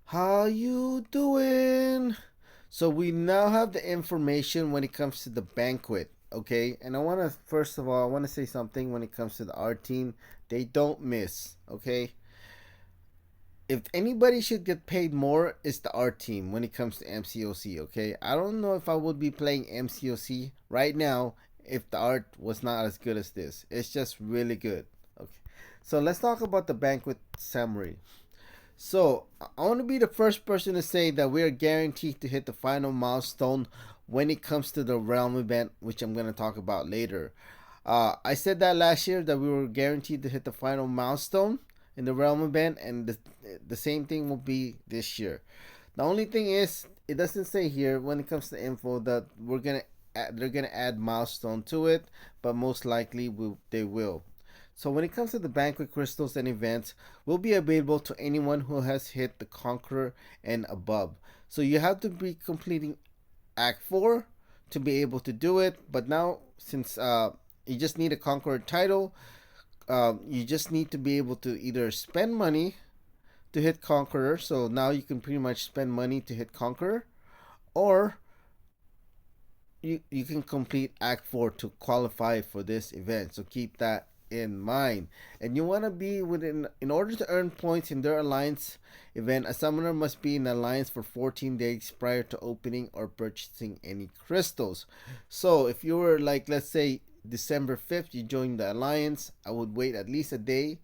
How you doing? So we now have the information when it comes to the banquet, okay? And I want to first of all, I want to say something when it comes to the art team. They don't miss, okay? If anybody should get paid more, it's the art team when it comes to MCOC, okay? I don't know if I would be playing MCOC right now if the art was not as good as this. It's just really good. Okay. So let's talk about the banquet summary. So I want to be the first person to say that we are guaranteed to hit the final milestone when it comes to the realm event, which I'm going to talk about later. I said that last year that we were guaranteed to hit the final milestone in the realm event, and the same thing will be this year. The only thing is, it doesn't say here when it comes to info that they're gonna add milestone to it, but most likely they will. So when it comes to the banquet crystals and events, will be available to anyone who has hit the Conqueror and above. So you have to be completing Act 4 to be able to do it. But now, since you just need a Conqueror title, you just need to be able to either spend money to hit Conqueror. So now you can pretty much spend money to hit Conqueror, or you can complete Act 4 to qualify for this event. So keep that in mind. And you want to be within, in order to earn points in their alliance event, a summoner must be in alliance for 14 days prior to opening or purchasing any crystals. So if you were like, let's say December 5th, you joined the alliance, I would wait at least a day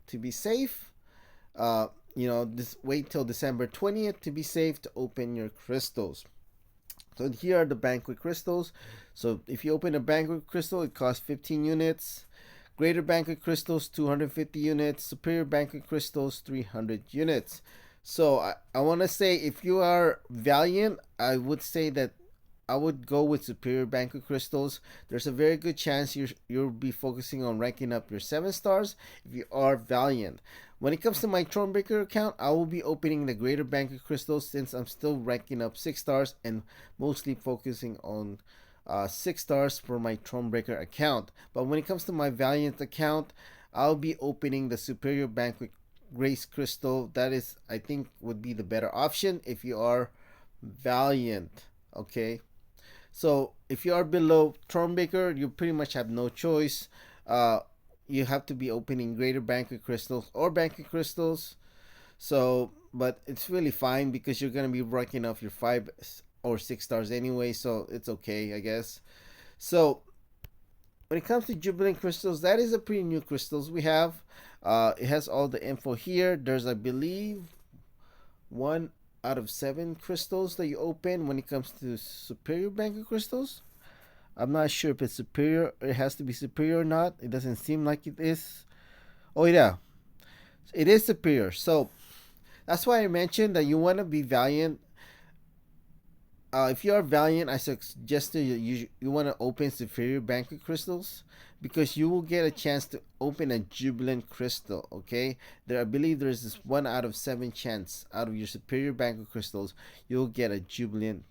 to be safe. This wait till December 20th to be safe to open your crystals. So here are the banquet crystals. So if you open a banquet crystal, it costs 15 units. Greater banquet crystals, 250 units. Superior banquet crystals, 300 units. So I want to say, if you are Valiant, I would say that I would go with superior banquet crystals. There's a very good chance you'll be focusing on ranking up your 7 stars if you are Valiant. When it comes to my Thronebreaker account, I will be opening the greater banquet crystals since I'm still ranking up 6 stars and mostly focusing on 6 stars for my Thronebreaker account. But when it comes to my Valiant account, I'll be opening the superior banquet grace crystal. That is, I think, would be the better option if you are Valiant. Okay. So if you are below Thronebreaker, you pretty much have no choice. Uh, you have to be opening greater banquet crystals or banquet crystals. So, but it's really fine because you're gonna be working off your 5 or 6 stars anyway, so it's okay, I guess. So when it comes to Jubilant crystals, that is a pretty new crystals we have. It has all the info here. There's, I believe, 1 out of 7 crystals that you open when it comes to superior banquet crystals. I'm not sure if it's superior. It has to be superior or not. It doesn't seem like it is. Oh yeah, it is superior. So that's why I mentioned that you want to be Valiant. If you are Valiant, I suggest you want to open superior banquet crystals because you will get a chance to open a jubilant crystal. Okay, I believe there's this 1 out of 7 chance out of your superior banquet crystals you'll get a jubilant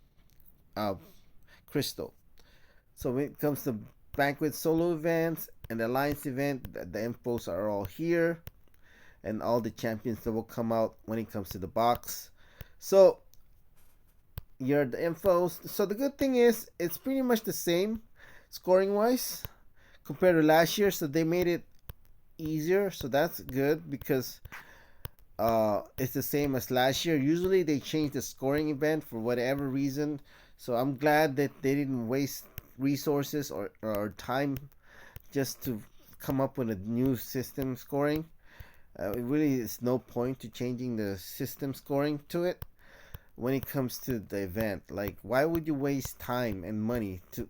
uh, crystal. So when it comes to banquet solo events and the alliance event, the infos are all here, and all the champions that will come out when it comes to the box. So here are the infos. So the good thing is it's pretty much the same scoring wise compared to last year. So they made it easier. So that's good because it's the same as last year. Usually they change the scoring event for whatever reason. So I'm glad that they didn't waste resources or time just to come up with a new system scoring. It really is no point to changing the system scoring to it when it comes to the event. Like, why would you waste time and money to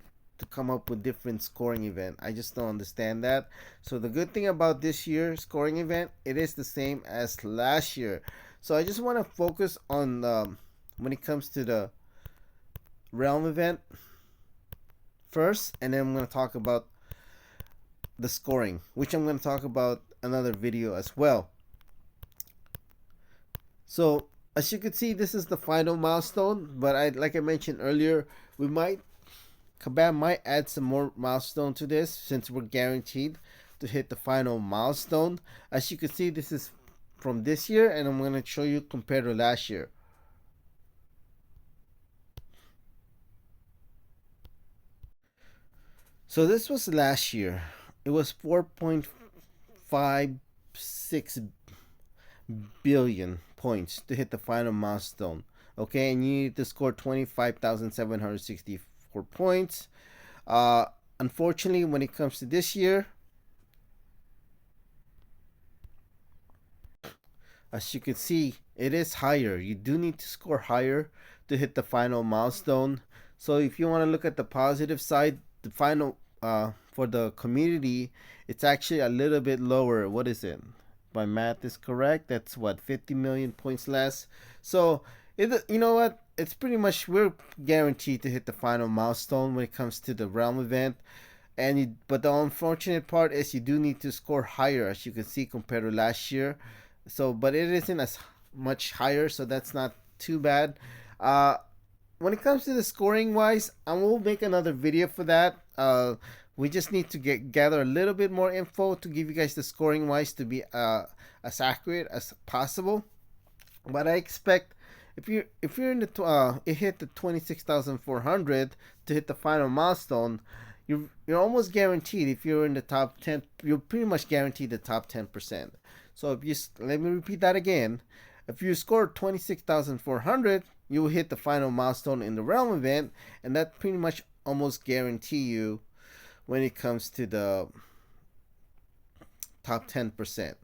come up with different scoring event? I just don't understand that. So the good thing about this year's scoring event, it is the same as last year. So I just want to focus on when it comes to the realm event first, and then I'm going to talk about the scoring, which I'm going to talk about another video as well. So as you can see, this is the final milestone, but like I mentioned earlier, Kabam might add some more milestone to this since we're guaranteed to hit the final milestone. As you can see, this is from this year, and I'm going to show you compared to last year. So this was last year. It was 4.56 billion points to hit the final milestone. Okay, and you need to score 25,764 points. Uh, Unfortunately, when it comes to this year, as you can see, it is higher. You do need to score higher to hit the final milestone. So if you want to look at the positive side, the final for the community, it's actually a little bit lower. What is it? My math is correct. That's what, 50 million points less. So you know what? It's pretty much we're guaranteed to hit the final milestone when it comes to the realm event. But the unfortunate part is you do need to score higher, as you can see, compared to last year. So, but it isn't as much higher, so that's not too bad. Uh, when it comes to the scoring wise, I will make another video for that. We just need to gather a little bit more info to give you guys the scoring wise to be as accurate as possible. But I expect if you're in the it hit the 26,400 to hit the final milestone, you're almost guaranteed. If you're in the top 10, you're pretty much guaranteed the top 10%. So if you let me repeat that again, if you score 26,400, you will hit the final milestone in the realm event, and that pretty much almost guarantee you when it comes to the top 10%.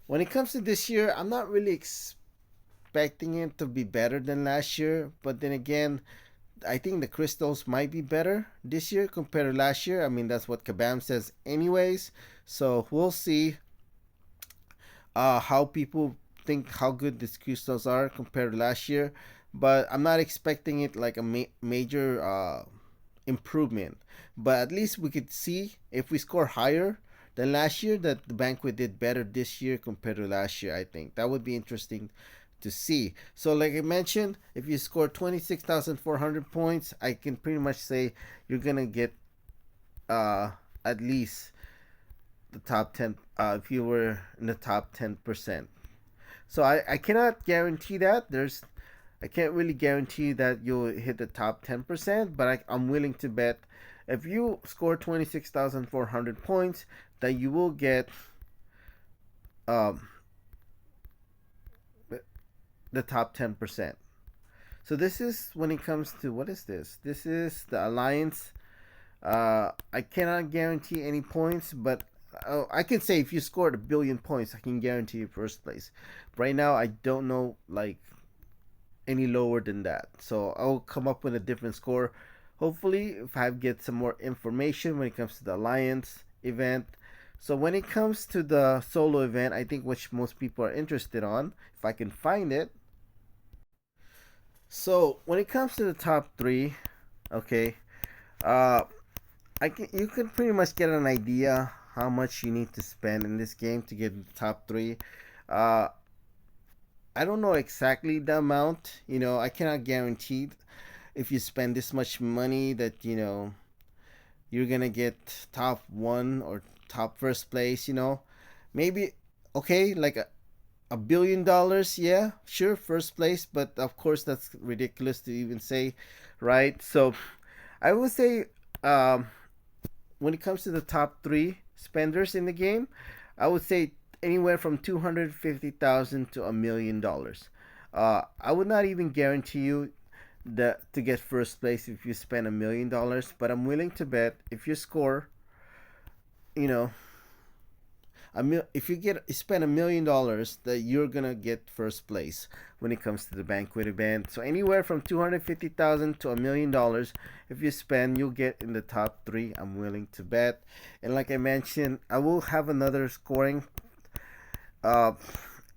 When it comes to this year, I'm not really expecting it to be better than last year, but then again, I think the crystals might be better this year compared to last year. I mean, that's what Kabam says, anyways. So we'll see how people think how good these crystals are compared to last year. But I'm not expecting it like a major improvement. But at least we could see if we score higher than last year that the Banquet did better this year compared to last year. I think that would be interesting to see. So, like I mentioned, if you score 26,400 points, I can pretty much say you're gonna get at least the top 10 if you were in the top 10%. So I cannot guarantee that. I can't really guarantee that you'll hit the top 10%, but I'm willing to bet if you score 26,400 points that you will get um, the top 10%. So this is when it comes to what is this? This is the alliance. I cannot guarantee any points, but I can say if you scored a billion points, I can guarantee you first place. Right now, I don't know like any lower than that, so I'll come up with a different score. Hopefully, if I get some more information when it comes to the alliance event. So when it comes to the solo event, I think which most people are interested on, if I can find it. So when it comes to the top three, okay, uh, you can pretty much get an idea how much you need to spend in this game to get the top three. Uh, I don't know exactly the amount. I cannot guarantee if you spend this much money that you're gonna get top one or top first place. Maybe okay, like $1 billion, yeah, sure, first place, but of course that's ridiculous to even say, right? So I would say um, when it comes to the top three spenders in the game, I would say anywhere from 250,000 to $1 million. I would not even guarantee you that to get first place if you spend $1 million, but I'm willing to bet if you score, you know, if you spend $1 million, that you're gonna get first place when it comes to the banquet event. So anywhere from 250,000 to $1 million, if you spend, you'll get in the top three. I'm willing to bet. And like I mentioned, I will have another scoring, uh,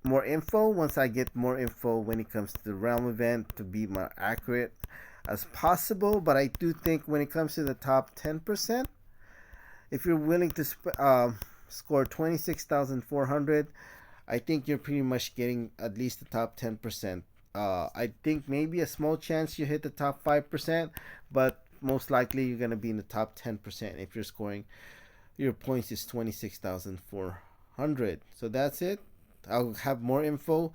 more info once I get more info when it comes to the realm event to be more accurate as possible. But I do think when it comes to the top 10%, if you're willing to score 26,400, I think you're pretty much getting at least the top 10%. I think maybe a small chance you hit the top 5%, but most likely you're going to be in the top 10% if you're scoring your points is 26,400. So that's it. I'll have more info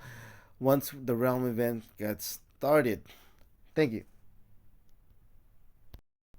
once the realm event gets started. Thank you.